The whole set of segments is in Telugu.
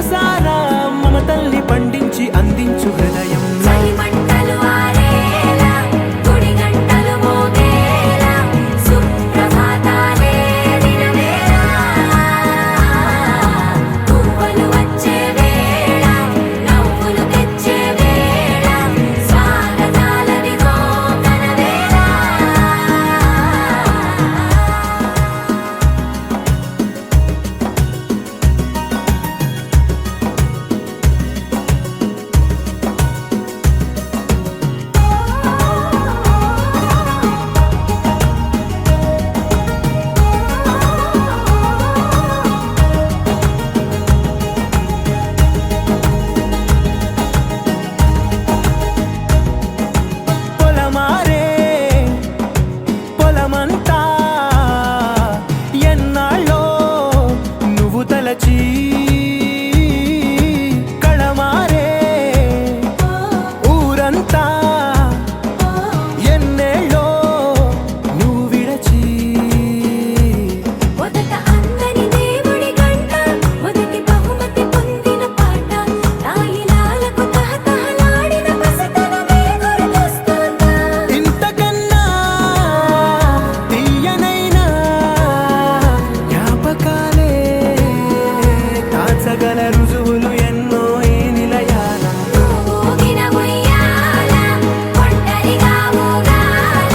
మనసారా మమతల్ని పండించి అందించు హృదయం కళమారే ఊరంతా ఎన్నేళ్ళో నువ్వు విడచి మొదట అందరి దేవుడి గంట మొదటి బహుమతి పొందిన పాట తాయిలాలకు తహతహలాడిన పసితనమే గుర్తొస్తుందా ఇంతకన్నా తీయనైనా జ్ఞాపకాలే తాచగల రుజువులు ఎన్నో ఈ నిలయాల ఊగిన ఉయ్యాల ఒంటరిగా ఊగాల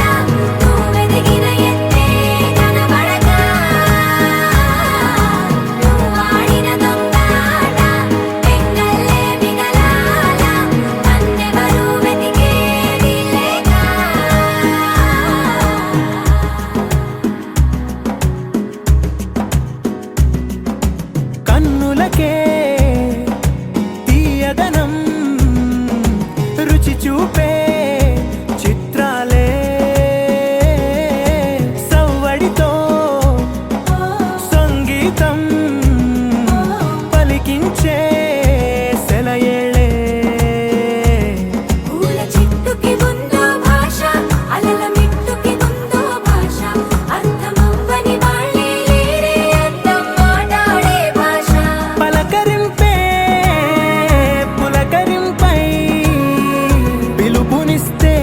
నువ్వెదిగిన ఎత్తే కనబడక నువ్వాడిన దొంగాట పెంగల్లే మిగలాల నన్నెవరూ వెతికేది లేక కన్నులకే తీయదనం రుచి చూపే చిత్రాలే సవ్వడితో సంగీతం పలికించే సెలయేళే పూల చిట్టుకి ఉందో భాష అలల మిట్టుకి ఉందో భాష అర్థమవ్వని వాళ్ళే లేరే అర్థం మాట్లాడే భాష పలకరింపే పులకరింపై పిలుపునిస్తే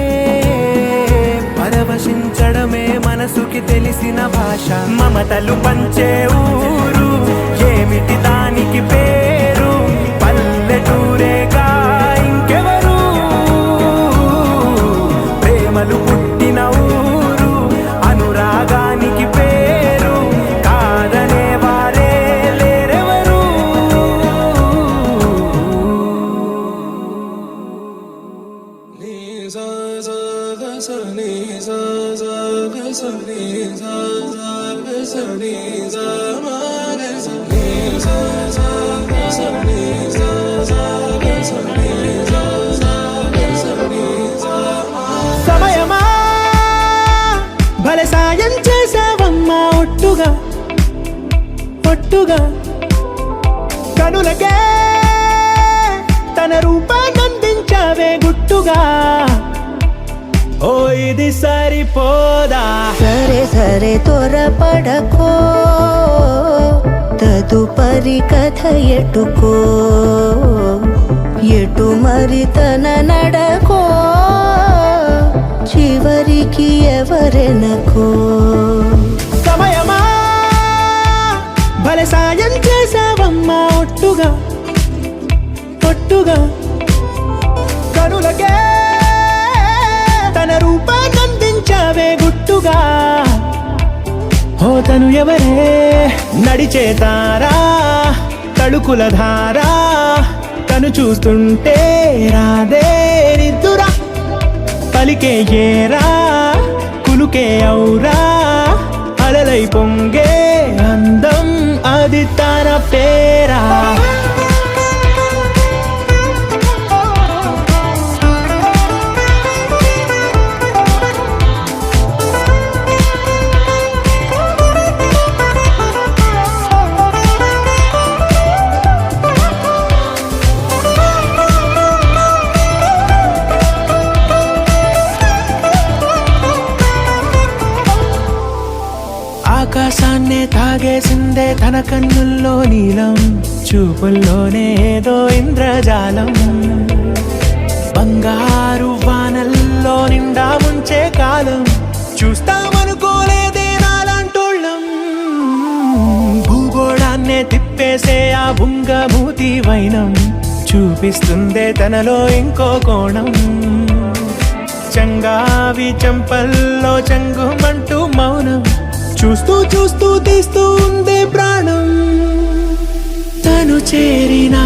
పరవశించడమే మనసుకి తెలిసిన భాష మమతలు పంచే ఊరు ఏమిటి దానికి పేరు పల్లెటూరేగా ఇంకెవరు ప్రేమలు పుట్టిన ఊరు అనురాగానికి పేరు కాదనే వారే లేరెవరు సమయమా భలే సాయం చేసావమ్మా ఒట్టుగా ఒట్టుగా కనులకే తన రూపాన్నందించావే గుట్టుగా ఓ ఇది సరిపోదా సరే సరే త్వరపడకో తదుపరి కథ ఎటుకో ఎటు మరి తన నడకో చివరికి ఎవరెనకో సమయమా భలే సాయం చేసావమ్మా ఒట్టుగా ఒట్టుగా కనులకే తన రూపాన్నందించావే గుట్టుగా ఓ తను ఎవరే నడిచే తారా తళుకుల ధారా తను చూస్తుంటే రాదే నిద్దురా పలికే ఏరా కులుకే ఔరా అలలై పొంగే అందం అది తన పేరా ఆకాశాన్నే తాకి లాగేసిందే తన కన్నుల్లో నీలం, చూపుల్లోనే ఏదో ఇంద్రజాలం. బంగారు వానల్లో నిండా ముంచే కాలం, చూస్తామనుకోలేదే నాలాంటోళ్ళం. భూగోళాన్నే తిప్పేసే ఆ బుంగమూతి వైనం, చూపిస్తుందే తనలో ఇంకో కోణం. చంగావి చంపల్లో చంగుమంటూ మౌనం, చూస్తూ చూస్తూ తీస్తూ ఉందే ప్రాణం. తను చేరిన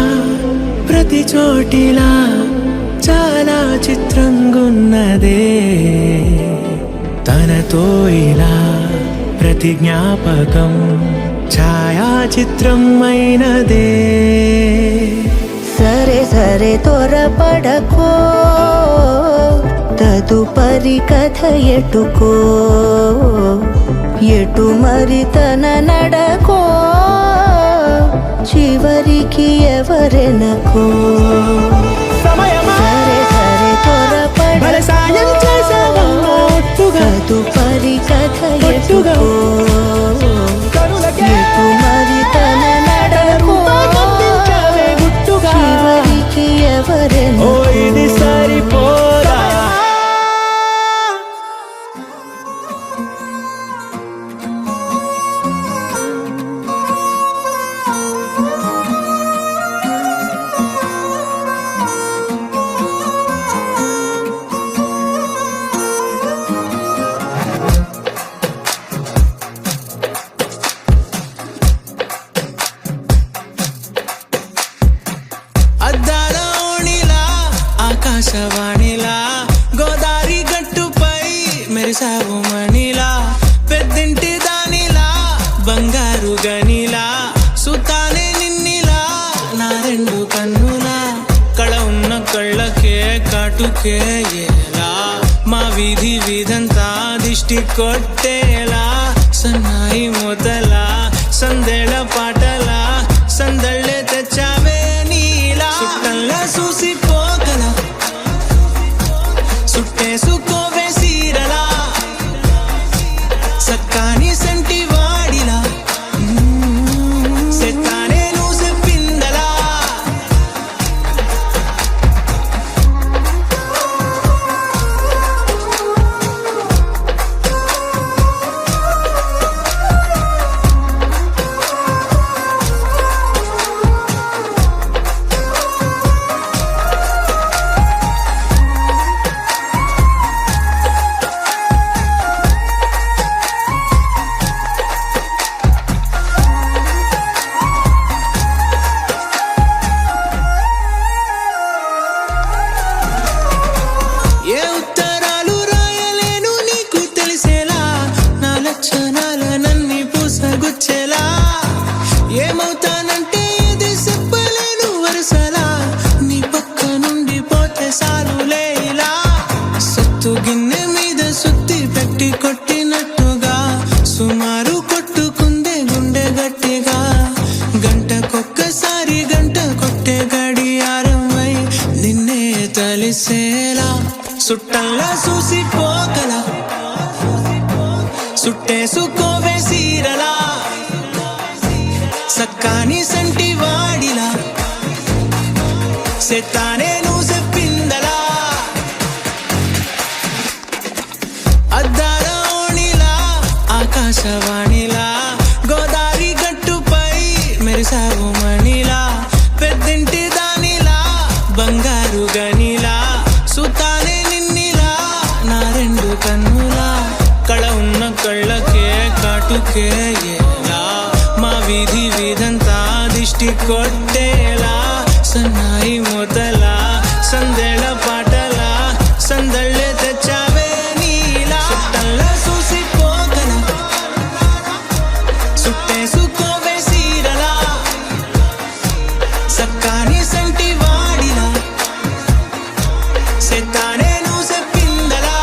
ప్రతి చోటిలా చాలా చిత్రంగున్నదే, తనతో ఇలా ప్రతి జ్ఞాపకం ఛాయాచిత్రం అయినదే. సరే సరే త్వరపడకో, తదుపరి కథ ఎటుకో, ఎటు మరి తన నడకో, చివరికి ఎవరెనకో. సమయమా సరే సరే భలే సాయం చేసావమ్మా ఒట్టుగా, తదుపరి కథ ఒట్టుగా. ఎటుకో, కనులకే ఎటు మరి తన నడకో, కనిపించావే గుట్టుగా. చివరికి ఓ ఎవరెనకో. ఇది సరిపోదా. అద్దాల ఓణిలా ఆకాశవాణిలా, గోదారి గట్టుపై మెరిసావు మణిలా, పెద్దింటి దానిలా బంగారు గనిలా, సుతానే నిన్నిలా నా రెండు కన్నులా, కళ ఉన్న కళ్ళకే కాటుకే ఎలా, మా వీధి వీధంతా దిష్టి కొట్టేలా, సన్నాయి మొదలా సందేళ పాటలా, సందళ్ళే తెచ్చావే నీలా. సుట్టల్లా చూసిపోగల సుట్టేసుకోవే సీరలా, సక్కాని సంటి వాడిలా, సెత్తానే నువ్వు చెప్పిందలా. ఏ ఉత్తరాలు రాయలేను నీకు తెలిసేలా, నా లక్షణాలనన్నీ పూసగుచ్చేలా, ఏమవుతానంటే ఇది చెప్పలేను వరుసలా, నీ పక్క నుండి పోతే సారులే ఇలా. సత్తు గిన్నె మీద సుత్తి పెట్టి కొట్టినట్టుగా, సుమారు కొట్టుకుందే గుండె గట్టిగా, గంటకొక్కసారి గంట కొట్టే గడియారమై నిన్నే తలిసేలా. సుట్టల్లా చూసిపోగల సుట్టేసుకోవే సీరలా, సక్కాని సంటి వాడిలా, సెత్తానే నువ్వు చెప్పిందలా. అద్దాల ఓణిలా ఆకాశవాణిలా, గోదారి గట్టుపై మెరిసావు మణిలా, పెద్దింటి దానిలా బంగారు గనిలా, సుతానే నిన్నిలా నా రెండు కన్నులా, కళ ఉన్న కళ్ళకే కాటుకే ఎలా, మా వీధి వీధంతా దిష్టి కొట్టేలా, సన్నాయి మొదలా సందేళ పాటలా, సందళ్ళే తెచ్చావే నీలా. సుట్టల్లా చూసిపోగల సుట్టేసుకోవే సీరలా, సక్కాని సంటి వాడిలా, సెత్తానే నువ్వు చెప్పిందలా.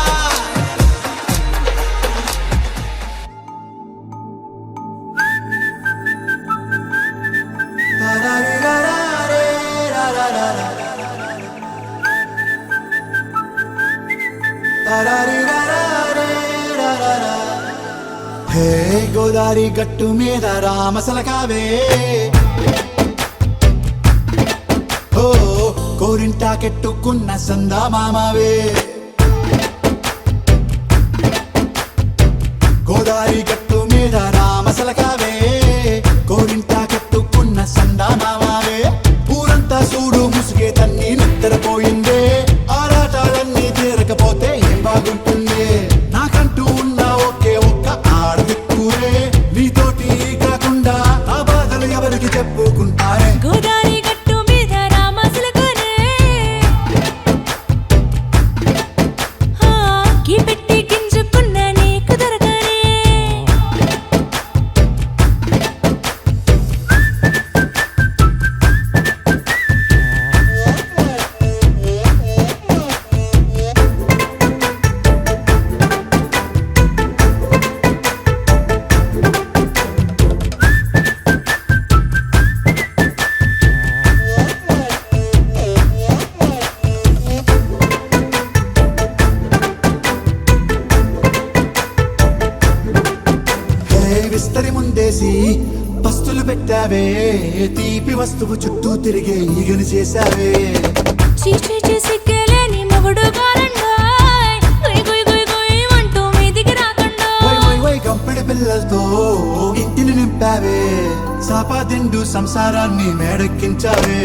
Hey గోదారి గట్టు మీద రామసలకావే ఓ కోరింటాకెట్టుకున్న సందా మామావే గోదారి గట్టు మీద రామసలకావే కోరింటాకెట్టుకున్న సందా మామావే ఊరంతా చూడు ముసుగే తన్ని నిద్రపోయిందే ఆరాటాలన్నీ తీరకపోతే ఏం బాగుంటుంది నాకంటూ ఉన్న ఒకే ఒక్క ఆడదిక్కురే నీతోటి కాకుండా ఆ బాధలు ఎవరికి చెప్పుకుంటారే గోదారి గట్టు మీద రామసలకానే కీ పెట్టి గింజుకున్న నీకు దొరకనే విస్తరి ముందేసి పస్తులు పెట్టావే తీపి వస్తువు చుట్టూ తిరిగే ఈగను చేశావే చీచీ చేసి కేలేని మొగుడు గారండాయ్ గుయ్ గుయ్ గుయ్ గుయ్ అంటూ మీదికి రాకుండా వై వై వై కంపెడి పిల్లలతో ఇంటిని నింపావే సాపాదిండు సంసారాన్ని మేడెక్కించావే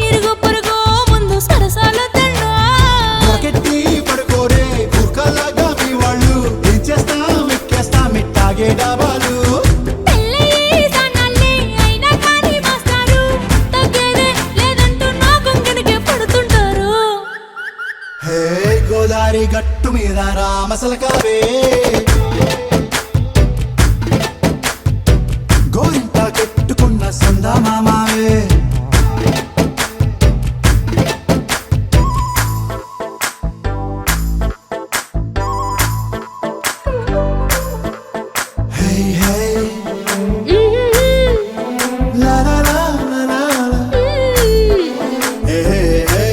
ఇరుగు పొరుగు ముందు సరసాల తండా మొరకెట్టి పడుకోరే కుక్కలాగా మీ వాళ్ళు ఏం చేస్తాం ఎక్కేస్తాం ఇట్టాగే డాబాలు పెళ్ళయి సన్నాళ్ళే అయినా కానీ మాస్తారు తగ్గేదే లేదంటూ నా కొంగడికే పడుతుంటారు హే గోదారి గట్టు మీద రామసలకావే గోరింట కెట్టుకున్న సందా మామావే హే హే లా లా లా లా లా లా. హే హే హే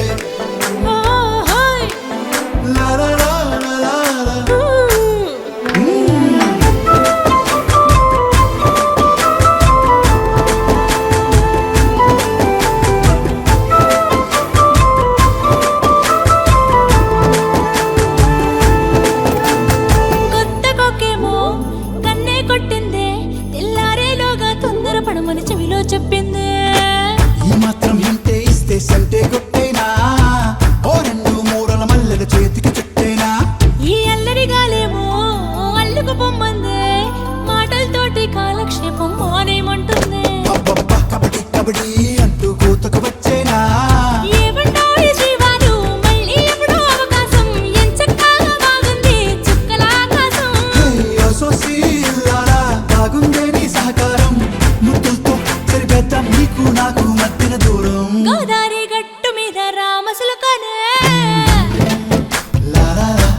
లా లా లా లా లా లా. కొత్త కొక్కేమో కన్నే కొట్టిందే తెల్లారేలోగా తొందర పడమని చెవిలో చెప్పిందే ఈ మాత్రం ఇంటే ఇస్తే సంటే కొట్టేనా ఓ రెండు మూరల మల్లెల చేతికి చుట్టేనా ఈ అల్లరిగాలేమో అల్లుకు పొమ్మందే మాటలతోటి కాలక్షేపం మానేమంటుంది అబ్బబ్బా కబడ్డీ కబడ్డీ అంటూ కూతకు వచ్చేనా ఏమంటాయి జీవాలు మళ్ళీ ఎప్పుడో అవకాశం ఎంచక్కా బాగుంది చుక్కల ఆకాశం హే అసోసి ఇల్లారా బాగుందే నీ సహకారం ముద్దులతో సరిపెద్దాం నీకు నాకు మధ్యన దూరం గోదారి గట్టు మీద రామసలకానే లా లా లా.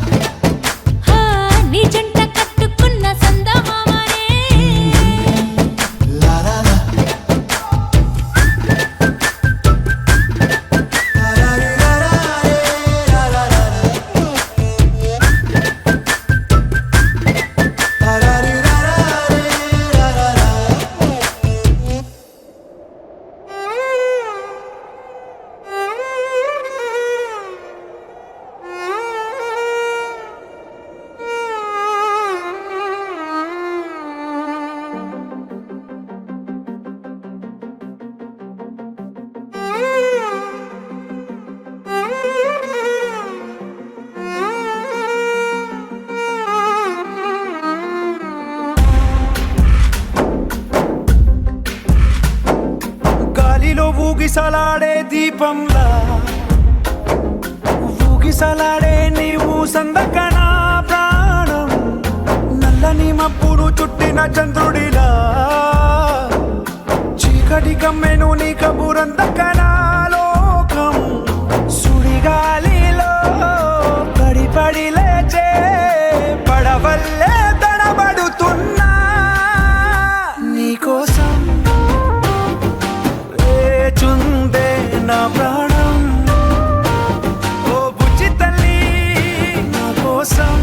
నీ జంట కట్టుకున్న సందమామనే లా లా లా. తారారి రారారే రారారా. తారారి రారారే రారారా. గాలిలో ఊగిసలాడే దీపంలా ఊగిసలాడే నీవు సందకనా ప్రాణం నల్లని మబ్బులు చుట్టిన చంద్రుడిలా చీకటి కమ్మెను నీ కబురందకనా లోకం సుడిగాలిలో పడి పడి లేచే పడవల్లే తడబడుతున్నా నీకోసం వేచుందే నా ప్రాణం ఓ బుజ్జి తల్లి నా కోసం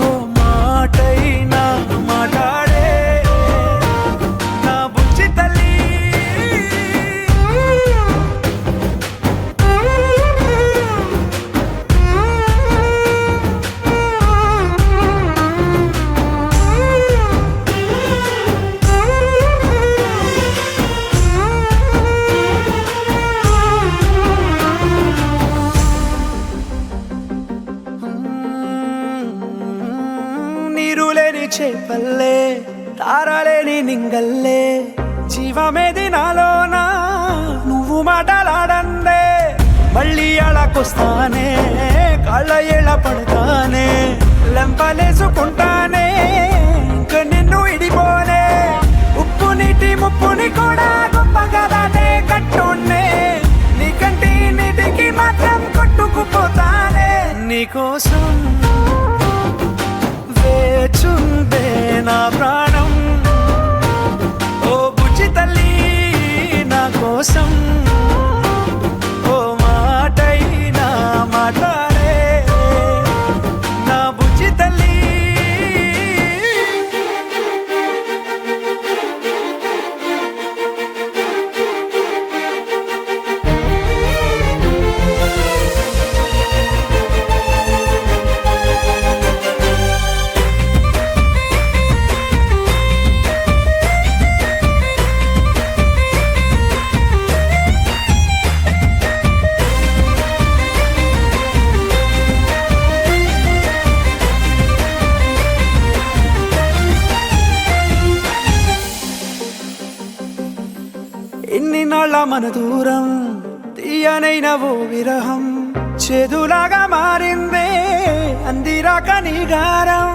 ఓ మాటైనా చేపల్లే తారలేని నింగల్లే జీవమేది నాలోనా నువ్వు మాటలాడందే మళ్ళీ అళకొస్తానే కాళ్ళ ఏళ్ళ పడతానే లెంపలేసుకుంటానే ఇంక నిన్ను ఇడిపోనే ఉప్పు నీటి ముప్పుని కూడా గొప్పగా దాటే కట్టునే నీకంటి నీటికి మాత్రం కొట్టుకుపోతానే నీకోసం వేచుందే నా ప్రాణం ఓ బుజ్జి తల్లి నా కోసం ఓ మాటైనా మాట్లాడే నా బుజ్జి తల్లి ఎన్ని నాళ్ళ మన దూరం తీయనైన ఓ విరహం చేదులాగా మారిందే అందిరాక నీగారం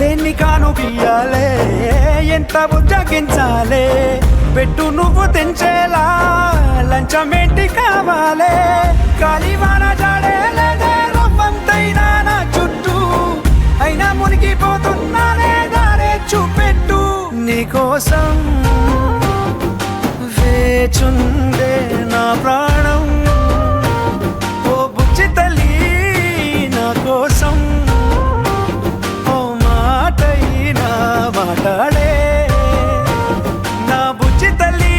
దేన్ని కాను గీయాలే ఎంత బుజ్జగించాలే పెట్టు నువ్వు తెంచేలా లంచమేంటి కావాలే కాలివాన జాడేలేదే రవ్వంతైనా నా చుట్టూ అయినా మునిగిపోతున్నానే దారే చూపెట్టు నీకోసం వేచుందే నా ప్రాణం ఓ బుజ్జి తల్లి నా కోసం ఓ మాటైనా మాట్లాడే నా బుజ్జి తల్లి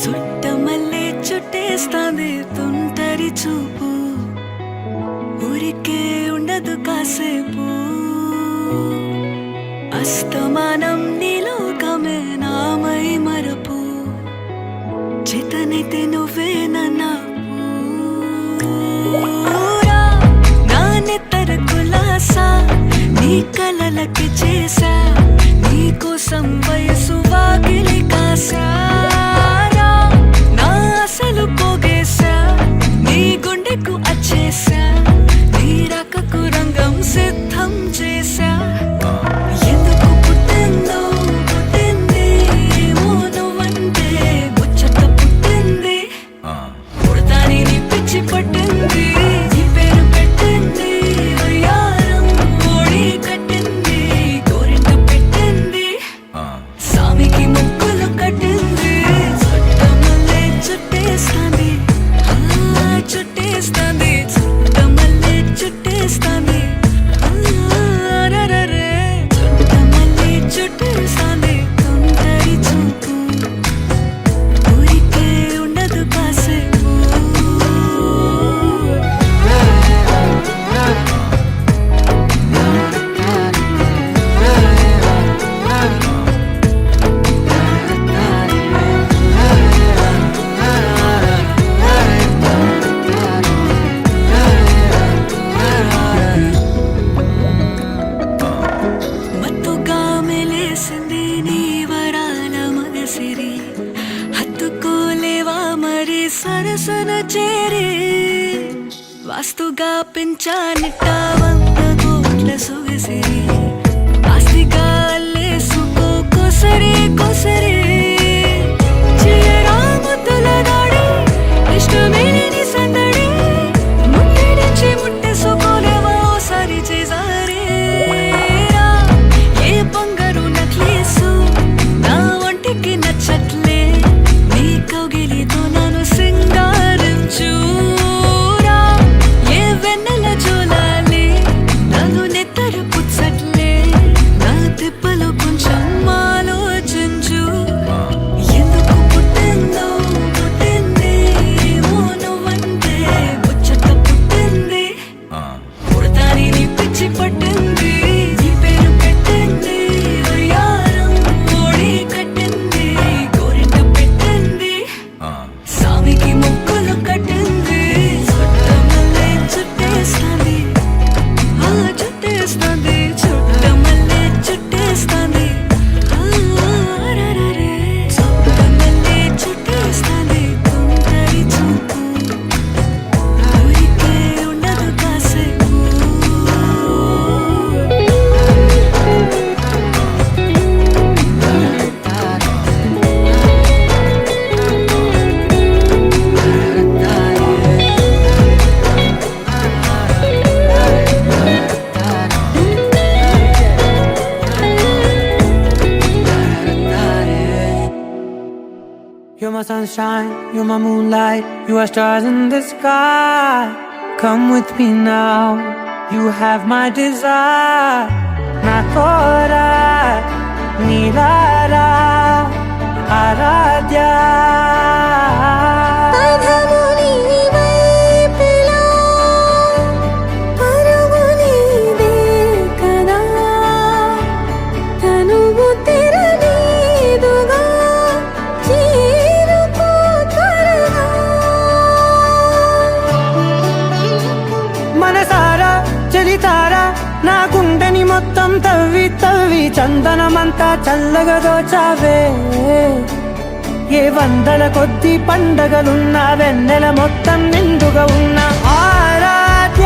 చుట్టమల్లే చుట్టేస్తాంది తుంటరి చూపు ఊరికే ఉండదు కాసేపు అస్తమానం నీలోకమే నామై మరపు చేతనైతే నువ్వే నా నెత్తర కులాసా నీ కలలకి చేసా నీ కోసం వయసు వాకిలి కాసా అసలు పోగేశా నీ గుండెకు అచ్చేసా నీ రకకు రంగం సిద్ధం చేశా ఎందుకు పుట్టిందో పుట్టింది ఏమో నువ్వంటే ముచ్చట పుట్టింది పుడతాని నీ పిచ్చి పట్టింది నీ పేరు పెట్టింది వయ్యారం ఓడి కట్టింది గోరింట పెట్టింది సామికి ముక్కులు కట్టింది చుట్టేస్తాంది చుట్టేస్తాంది చుట్టమల్లే చుట్టేస్తాంది చుట్టమల్లే చుట్టేస్తాంది తుంటరి చూపు ఊరికే ఉండదు కాసేపు మత్తుగా మెలేసింది నీ వరాల మగసిరి హత్తుకోలేవా మరి సరసన చేరి వాస్తుగా పెంచానిట్ట 100 కోట్ల సొగసిరి ఆస్తిగా అల్లేసుకో కొసరి కొసరి చేయరా ముద్దుల దాడి ఇష్టమేని సందడి ముట్టడించి ముట్టేసుకోలేవా ఓసారి చేసారే ఏ బంగారు నక్లీసు నా ఒంటికి నచ్చట్లే నీ కౌగిలితో నన్ను సింగారించురా ఏ వెన్నెల జోలాలి నన్ను నెత్తరు పుచ్చట్లే నా తిప్పలు కొంచెం మాల you're my moonlight, you are stars in the sky. Come with me now, you have my desire. Nakora, Nilara, Aradhya. అధము నీవై పిలా పరుగు నీదే కదా తనువు తెరనీదుగా చేరుకో త్వరగా మనసారా చలితారా నా గుండెని మొత్తం తవ్వి తవ్వి చందనమంతా చల్లగా దోచావే. ఏ వందల కొద్ది పండగలున్న వెన్నెల మొత్తం నిండుగా ఉన్న ఆరాధ్య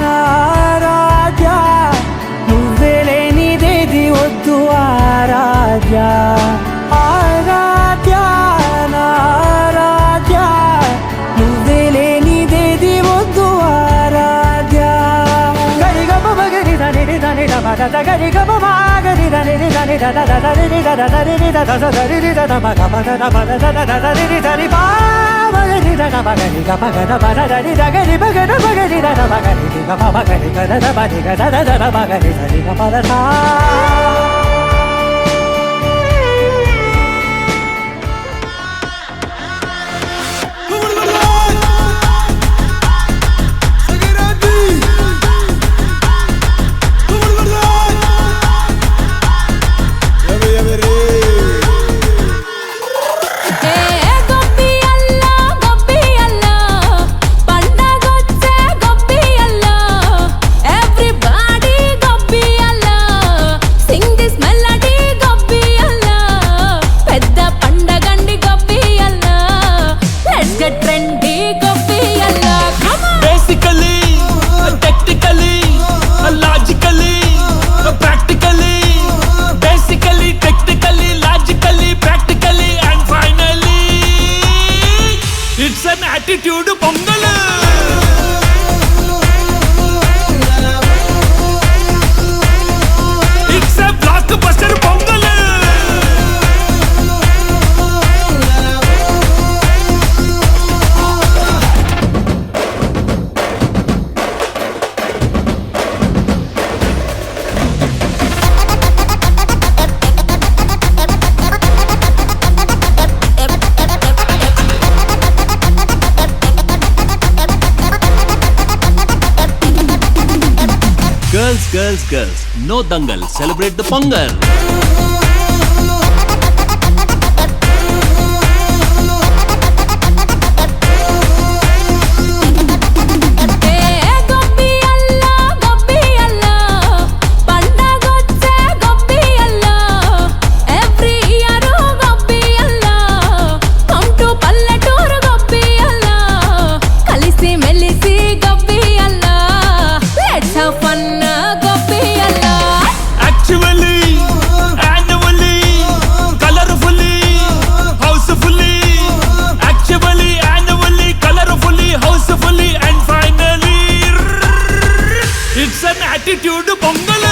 నా ఆరాధ్య, నువ్వే లేనిదేది వద్దు ఆరాధ్య. ఆరాధ్య నా ఆరాధ్య, నువ్వే లేనిదేది వద్దు ఆరాధ్య. గరిగ బగరి దని దని దబద గరిగ బగరి దని దని దద దని దద దని దద దని దద బగబద దబద దద దని దని బాగరి దద బగరి గబగద బద దని దగరి బగద బగరి దద బగరి గబ బగరి గద బగరి గద దద బగరి దని గబద దా. ఏ గొబ్బియల్ల గొబ్బియల్ల పండగొచ్చే గొబ్బియల్ల ఎవ్రీబడీ గొబ్బియల్ల సింగ్ దిస్ మెలడీ గొబ్బియల్ల పెద్ద పండగండి గొబ్బియల్ల లెట్స్ గెట్ ట్రెండీ గొబ్బియల్ల come on Basically, technically, logically, practically. Basically, technically, logically, practically, and finally, it's an attitude pongal. It's a blockbuster pongal. Girls, girls, girls, no dangal, celebrate the pongal. ఏ గొబ్బియల్ల గొబ్బియల్ల పండగొచ్చే గొబ్బియల్ల ఎవ్రీ ఇయర్ గొబ్బియల్ల కమ్ టు పల్లెటూరు గొబ్బియల్ల కలిసి మెలిసి గొబ్బియల్ల లెట్స్ హావ్ ఫన్ గొబ్బియల్ల. Actually, annually, colorfully, housefully. Actually, annually, colorfully, housefully, and finally, it's an attitude pongal.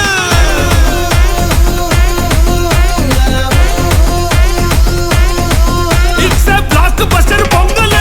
It's a blockbuster pongal.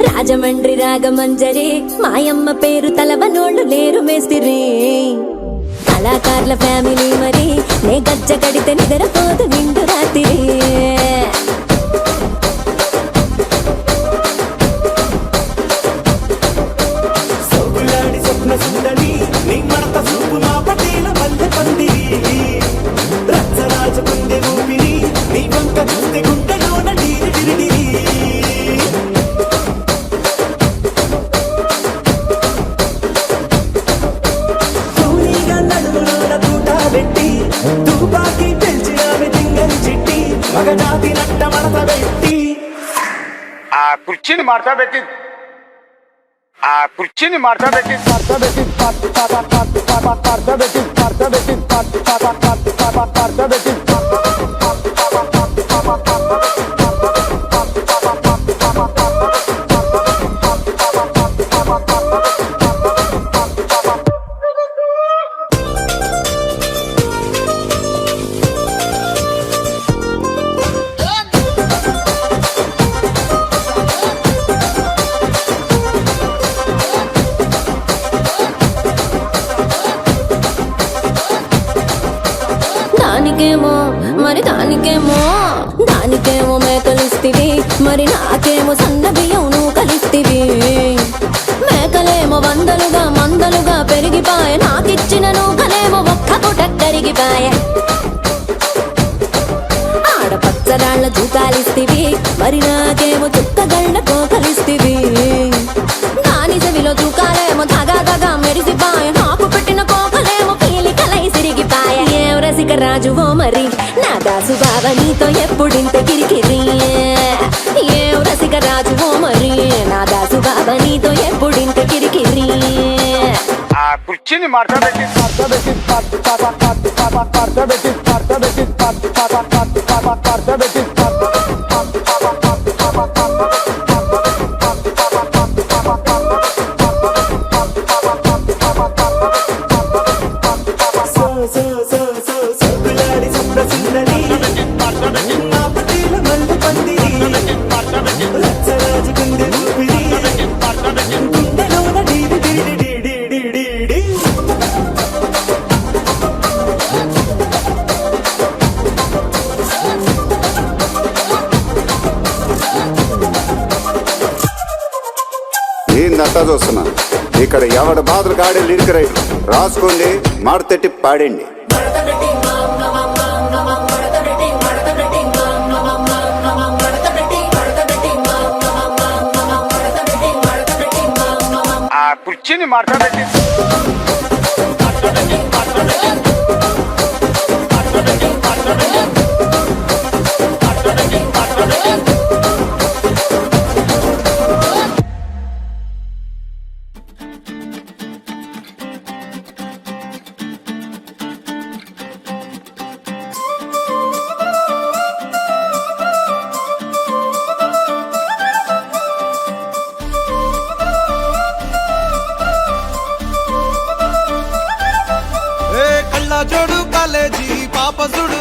Rajahmundry Ragamanjari మాయమ్మ పేరు తలవనోళ్ళు లేరు మేస్తిరి కళాకారుల ఫ్యామిలీ మరి నే గజ్జ కడితే నిద్రపోదు నిండు రాత్రి. సోగులాడి స్వప్న సుందరి నీ మడత చూపు మా పటేల మల్లె పందిరి. రచ్చరాజు కుందె ఊపిరి నీ వంక చూస్తే గుండెలోన నీరు విరిడిరి. కూలీగా నడుములోన తూట పెట్టి జాతి నట్ట మడత పెట్టి ఆ కుర్చీని మార్చా పెట్టి దానికేమో దానికేమో మేకలిస్తివి, మరి నాకేమో సన్న బియ్యం నువ్వు కలిస్తివి. మేకలేమో మందలుగా పెరిగిపాయ, నాకిచ్చిన నూకలేమో ఒక్క పూట కరిగిపాయ. ఆడపచ్చరాళ్ళ జూకాలిస్తివి, మరి నాకేమో చుక్కగళ్ళ కోకలిస్తివి. దాని చెవిలో జూకాలేమో దగా మెరిసిపాయ, నాకు పెట్టిన కోకలేమో పీలికలై సిరిగిపాయ. ఏం రసిక రాజువో మరి నా దాసు బావ నీతో ఎప్పుడింత కిరికిరి. ఏం రసిక రాజువో మరి నా దాసు బావ నీతో ఎప్పుడింత కిరికిరి. ఆ కుర్చీని మార్చా పెట్టి సబ్బులాడి సుందరి నా పట్టీల మల్లు పందిరి లచ్చరాజు గుండె ఊపిరి గుండెలోన డీడి డీడి డీడి డీడి డీ. ఏందంతా చూస్తున్నా ఇక్కడ ఎవడ బాధలు కాడే లిరిక్ రైట్ రాసుకోండి, మాడతెట్టి పాడండి. ఆ కుర్చీని మార్చా పెట్టి జోడు కాలేజీ పాపసుడు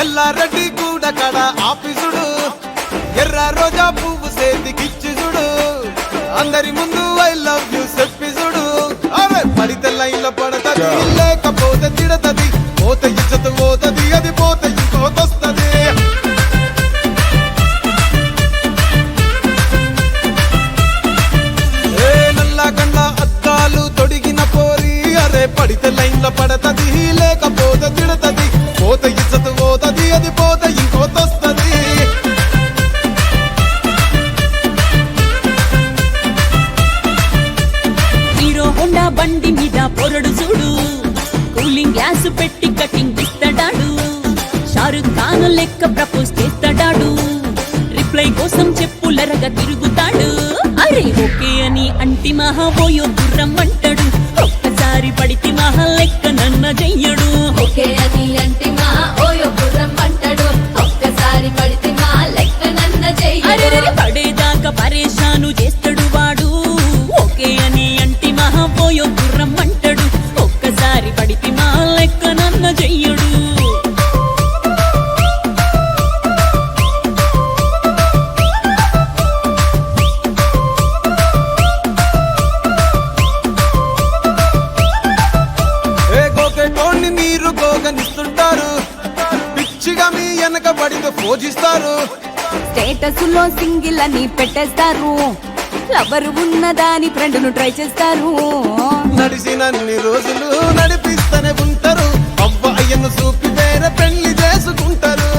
ఎల్లారెడ్డి కూడా కడ ఆఫీసుడు ఎర్ర రోజా పువ్వు సేతికిచ్చి చూడు అందరి ముందు ఐ లవ్ యూ చెప్పి చూడు. అవే పడితే లైన్లో పడతది, లేకపోతే తిడతది, పోతే ఇచ్చత పోతది, అది పోతే ఇంకోతొస్తది. నల్లగండ్ల అద్దాలు తొడిగిన పోరి అరే పడితే లైన్లో పడతది, లేకపోతే తిడతది, పోతే ఇచ్చత పోతది, అది పోతే ఇంకోతొస్తది. హీరో హోండా బండి మీద పొరడు చూడు, కూలింగ్ గ్లాస్ పెట్టి కటింగ్ ఇస్తాడాడు. షారుఖ్ ఖాన్ లెక్క ప్రపోజ్ చేస్తాడాడు, రిప్లై కోసం చెప్పులరగా తిరుగుతాడు. అరే ఓకే అని అంటి మహా పోయో గుర్రం అంటాడు, ఒక్కసారి పడితే మహా లెక్క నన్న చెయ్యడు. ఓకే అని అంటే మా ఓయో గుర్రం అంటాడు, ఒక్కసారి పడితే మా లెక్క నన్న అరే పడేదాకా పరేషాను చేస్తాడు వాడు. ఓకే అని అంటి మహా పోయో గుర్రం అంటాడు, ఒక్కసారి పడితే మా లెక్క నన్న చెయ్యడు. గోకెటోన్ని మీరు గోగనిస్తుంటారు, పిచ్చిగా మీ వెనక పడితే పూజిస్తారు. స్టేటస్ లో సింగిల్ అని పెట్టేస్తారు, లవరు ఉన్నదాని ఫ్రెండ్ ను ట్రై చేస్తారు. నడిచినన్ని రోజులు నడిపిస్తూనే ఉంటారు, అవ్వ అయ్యను చూపి వేరే పెళ్లి చేసుకుంటారు.